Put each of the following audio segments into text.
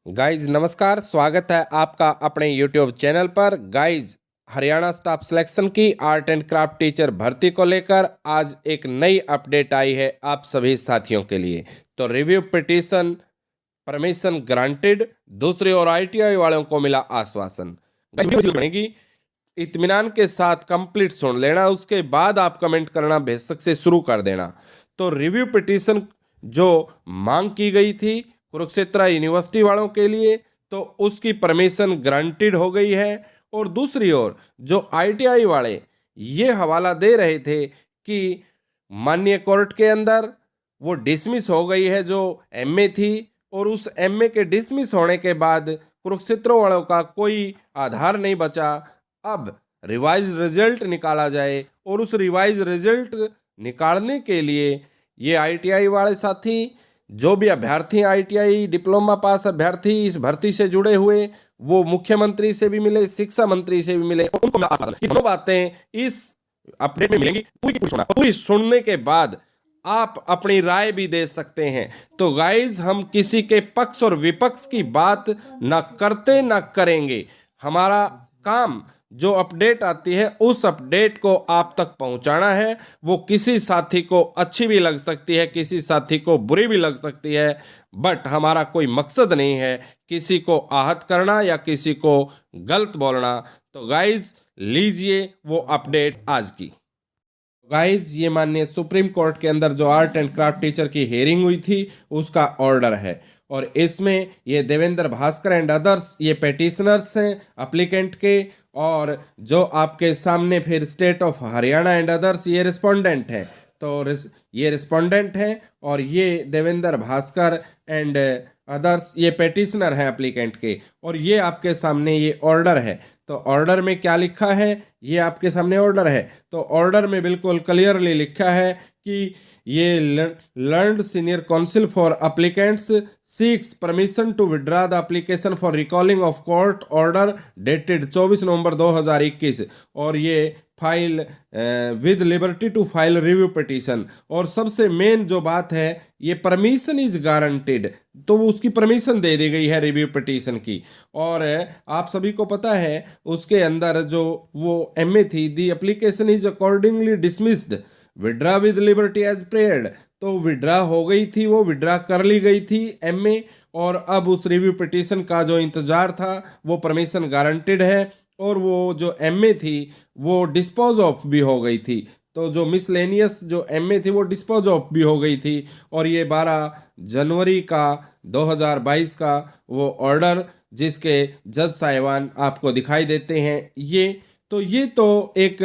Guys नमस्कार, स्वागत है आपका अपने यूट्यूब चैनल पर। गाइज हरियाणा स्टाफ सिलेक्शन की आर्ट एंड क्राफ्ट टीचर भर्ती को लेकर आज एक नई अपडेट आई है आप सभी साथियों के लिए। तो रिव्यू पिटीशन परमिशन ग्रांटेड, दूसरी ओर आईटीआई वालों को मिला आश्वासन। बनेगी, इत्मीनान के साथ कंप्लीट सुन लेना, उसके बाद आप कमेंट करना बेशक से शुरू कर देना। तो रिव्यू पिटीशन जो मांग की गई थी कुरुक्षेत्र यूनिवर्सिटी वालों के लिए, तो उसकी परमिशन ग्रांटेड हो गई है। और दूसरी ओर जो आईटीआई वाले ये हवाला दे रहे थे कि माननीय कोर्ट के अंदर वो डिसमिस हो गई है जो एमए थी, और उस एमए के डिसमिस होने के बाद कुरुक्षेत्र वालों का कोई आधार नहीं बचा। अब रिवाइज रिजल्ट निकाला जाए, और उस रिवाइज रिजल्ट निकालने के लिए ये आईटीआई वाले साथी, जो भी अभ्यर्थी आईटीआई डिप्लोमा पास अभ्यर्थी इस भर्ती से जुड़े हुए, वो मुख्यमंत्री से भी मिले, शिक्षा मंत्री से भी मिले। उनको ये दोनों बातें इस अपडेट में मिलेंगी। पूरी सुनने के बाद आप अपनी राय भी दे सकते हैं। तो गाइज हम किसी के पक्ष और विपक्ष की बात ना करते ना करेंगे। हमारा काम जो अपडेट आती है उस अपडेट को आप तक पहुंचाना है। वो किसी साथी को अच्छी भी लग सकती है, किसी साथी को बुरी भी लग सकती है, बट हमारा कोई मकसद नहीं है किसी को आहत करना या किसी को गलत बोलना। तो गाइज लीजिए वो अपडेट आज की। गाइज ये माननीय सुप्रीम कोर्ट के अंदर जो आर्ट एंड क्राफ्ट टीचर की हेयरिंग हुई थी उसका ऑर्डर है, और इसमें ये देवेंद्र भास्कर एंड अदर्स ये पेटिशनर्स हैं अप्लीकेंट के, और जो आपके सामने फिर state of Haryana and others ये रिस्पोंडेंट हैं। तो ये रिस्पोंडेंट हैं और ये देवेंद्र भास्कर एंड अदर्स ये पेटिशनर हैं अप्लीकेंट के, और ये आपके सामने ये ऑर्डर है। तो ऑर्डर में क्या लिखा है, ये आपके सामने ऑर्डर है। तो ऑर्डर में बिल्कुल क्लियरली लिखा है कि ये learned senior counsel for applicants seeks permission to withdraw the application for recalling of court order dated 24 November 2021, और ये file with liberty to file review petition. और सबसे मेन जो बात है, ये परमिशन इज गारंटेड, तो उसकी परमिशन दे दी गई है रिव्यू पिटीशन की। और आप सभी को पता है उसके अंदर जो वो एमए थी, the application is accordingly dismissed withdraw with liberty as prayed, तो विड्रा हो गई थी, वो विड्रा कर ली गई थी एमए, और अब उस रिव्यू पिटीशन का जो इंतजार था वो परमिशन गारंटेड है, और वो जो एमए थी वो डिस्पोज ऑफ भी हो गई थी। तो जो मिसलेनियस जो एमए थी वो डिस्पोज ऑफ भी हो गई थी, और ये 12 जनवरी का 2022 का वो ऑर्डर जिसके जज साहिबान आपको दिखाई देते हैं, ये तो एक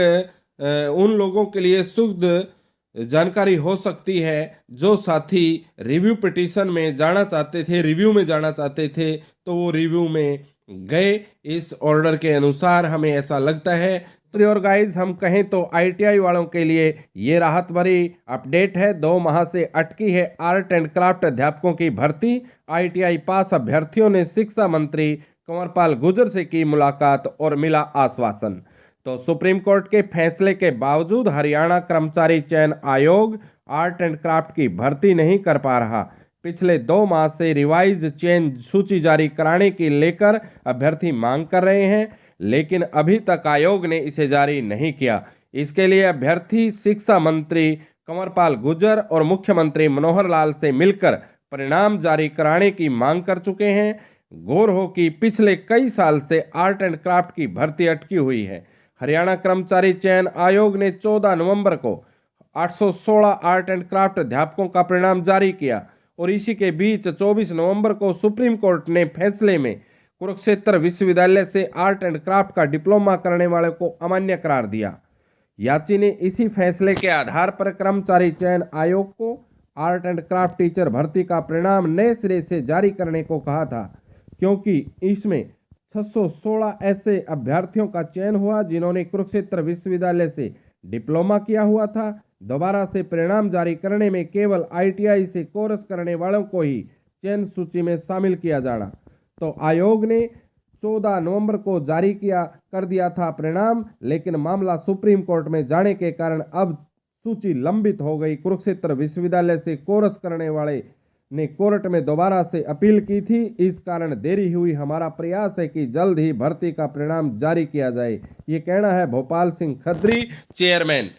उन लोगों के लिए सुखद जानकारी हो सकती है जो साथी रिव्यू पिटीशन में जाना चाहते थे, रिव्यू में जाना चाहते थे, तो वो रिव्यू में गए। इस ऑर्डर के अनुसार हमें ऐसा लगता है। और गाइज हम कहें तो आईटीआई वालों के लिए ये राहत भरी अपडेट है। 2 माह से अटकी है आर्ट एंड क्राफ्ट अध्यापकों की भर्ती। आईटीआई पास अभ्यर्थियों ने शिक्षा मंत्री कंवरपाल गुर्जर से की मुलाकात और मिला आश्वासन। तो सुप्रीम कोर्ट के फैसले के बावजूद हरियाणा कर्मचारी चयन आयोग आर्ट एंड क्राफ्ट की भर्ती नहीं कर पा रहा। पिछले 2 माह से रिवाइज चयन सूची जारी कराने की लेकर अभ्यर्थी मांग कर रहे हैं, लेकिन अभी तक आयोग ने इसे जारी नहीं किया। इसके लिए अभ्यर्थी शिक्षा मंत्री कंवरपाल गुर्जर और मुख्यमंत्री मनोहर लाल से मिलकर परिणाम जारी कराने की मांग कर चुके हैं। गौर हो कि पिछले कई साल से आर्ट एंड क्राफ्ट की भर्ती अटकी हुई है। हरियाणा कर्मचारी चयन आयोग ने 14 नवंबर को 816 आर्ट एंड क्राफ्ट अध्यापकों का परिणाम जारी किया, और इसी के बीच 24 नवंबर को सुप्रीम कोर्ट ने फैसले में कुरुक्षेत्र विश्वविद्यालय से आर्ट एंड क्राफ्ट का डिप्लोमा करने वाले को अमान्य करार दिया। याची ने इसी फैसले के आधार पर कर्मचारी चयन आयोग को आर्ट एंड क्राफ्ट टीचर भर्ती का परिणाम नए सिरे से जारी करने को कहा था, क्योंकि इसमें 616 ऐसे अभ्यर्थियों का चयन हुआ जिन्होंने कुरुक्षेत्र विश्वविद्यालय से डिप्लोमा किया हुआ था। दोबारा से परिणाम जारी करने में केवल आईटीआई से कोर्स करने वालों को ही चयन सूची में शामिल किया जाना। तो आयोग ने 14 नवंबर को जारी कर दिया था परिणाम, लेकिन मामला सुप्रीम कोर्ट में जाने के कारण अब सूची लंबित हो गई। कुरुक्षेत्र विश्वविद्यालय से कोर्स करने वाले ने कोर्ट में दोबारा से अपील की थी। इस कारण देरी हुई। हमारा प्रयास है कि जल्द ही भर्ती का परिणाम जारी किया जाए। ये कहना है Bhopal Singh Khatri, chairman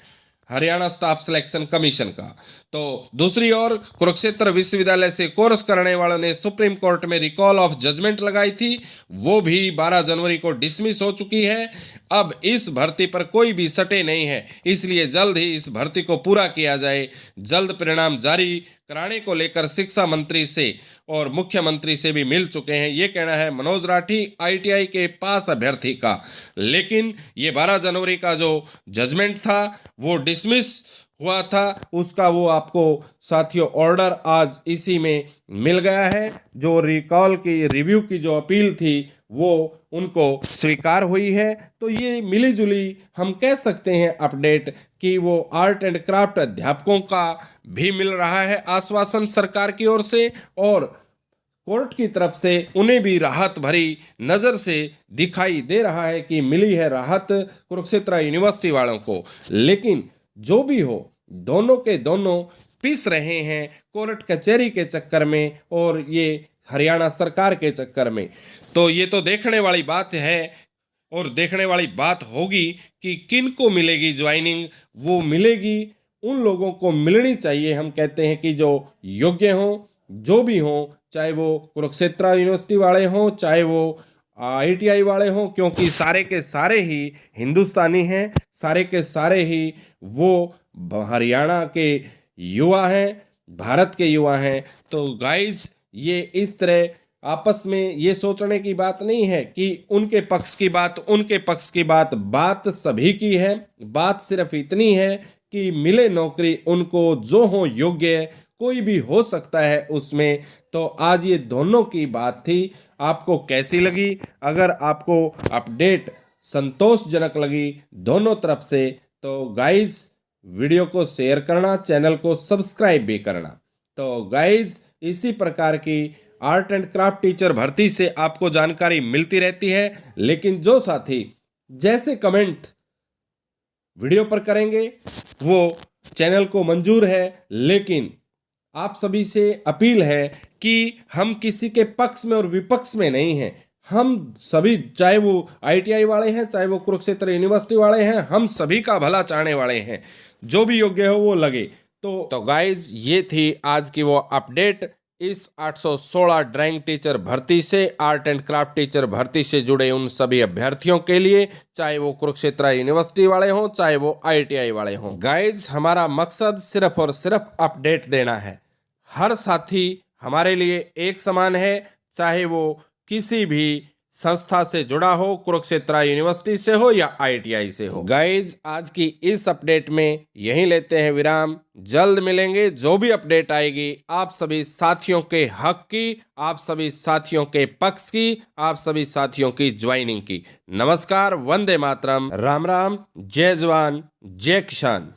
Haryana staff selection commission का। तो दूसरी ओर कुरुक्षेत्र विश्वविद्यालय से कोर्स करने वालों ने सुप्रीम कोर्ट में रिकॉल ऑफ जजमेंट लगाई थी, वो भी 12 जनवरी को डिसमिस हो चुकी है। अब इस भर्ती पर कोई भी सटे नहीं है, इसलिए जल्द ही इस भर्ती को पूरा किया जाए। जल्द परिणाम जारी कराने को लेकर शिक्षा मंत्री से और मुख्यमंत्री से भी मिल चुके हैं, ये कहना है मनोज राठी, आईटीआई के पास अभ्यर्थी का। लेकिन ये 12 जनवरी का जो जजमेंट था वो डिसमिस हुआ था, उसका वो आपको साथियों ऑर्डर आज इसी में मिल गया है। जो रिकॉल की रिव्यू की जो अपील थी वो उनको स्वीकार हुई है। तो ये मिली जुली हम कह सकते हैं अपडेट कि वो आर्ट एंड क्राफ्ट अध्यापकों का भी मिल रहा है आश्वासन सरकार की ओर से, और कोर्ट की तरफ से उन्हें भी राहत भरी नज़र से दिखाई दे रहा है कि मिली है राहत कुरुक्षेत्र यूनिवर्सिटी वालों को। लेकिन जो भी हो, दोनों के दोनों पिस रहे हैं कोर्ट कचहरी के चक्कर में और ये हरियाणा सरकार के चक्कर में। तो ये तो देखने वाली बात है और देखने वाली बात होगी कि किन को मिलेगी ज्वाइनिंग। वो मिलेगी उन लोगों को मिलनी चाहिए, हम कहते हैं कि जो योग्य हों, जो भी हों, चाहे वो कुरुक्षेत्र यूनिवर्सिटी वाले हों, चाहे वो आईटीआई वाले हों, क्योंकि सारे के सारे ही हिंदुस्तानी हैं, सारे के सारे ही वो हरियाणा के युवा हैं, भारत के युवा हैं। तो गाइज ये इस तरह आपस में ये सोचने की बात नहीं है कि उनके पक्ष की बात, उनके पक्ष की बात, बात सभी की है। बात सिर्फ इतनी है कि मिले नौकरी उनको जो हो योग्य, कोई भी हो सकता है उसमें। तो आज ये दोनों की बात थी। आपको कैसी लगी? अगर आपको अपडेट संतोषजनक लगी दोनों तरफ से तो गाइज वीडियो को शेयर करना, चैनल को सब्सक्राइब भी करना। तो गाइज इसी प्रकार की आर्ट एंड क्राफ्ट टीचर भर्ती से आपको जानकारी मिलती रहती है। लेकिन जो साथी जैसे कमेंट वीडियो पर करेंगे वो चैनल को मंजूर है, लेकिन आप सभी से अपील है कि हम किसी के पक्ष में और विपक्ष में नहीं हैं। हम सभी, चाहे वो आईटीआई वाले हैं, चाहे वो कुरुक्षेत्र यूनिवर्सिटी वाले हैं, हम सभी का भला चाहने वाले हैं। जो भी योग्य हो वो लगे। तो गाइज ये थी आज की वो अपडेट इस 816 ड्राइंग टीचर भर्ती से, आर्ट एंड क्राफ्ट टीचर भर्ती से जुड़े उन सभी अभ्यर्थियों के लिए, चाहे वो कुरुक्षेत्र यूनिवर्सिटी वाले हों, चाहे वो आईटीआई वाले हों। गाइज हमारा मकसद सिर्फ और सिर्फ अपडेट देना है। हर साथी हमारे लिए एक समान है, चाहे वो किसी भी संस्था से जुड़ा हो, कुरुक्षेत्र यूनिवर्सिटी से हो या आईटीआई से हो। गाइज आज की इस अपडेट में यहीं लेते हैं विराम। जल्द मिलेंगे। जो भी अपडेट आएगी आप सभी साथियों के हक की, आप सभी साथियों के पक्ष की, आप सभी साथियों की ज्वाइनिंग की। नमस्कार, वंदे मातरम, राम राम, जय जवान जय किसान।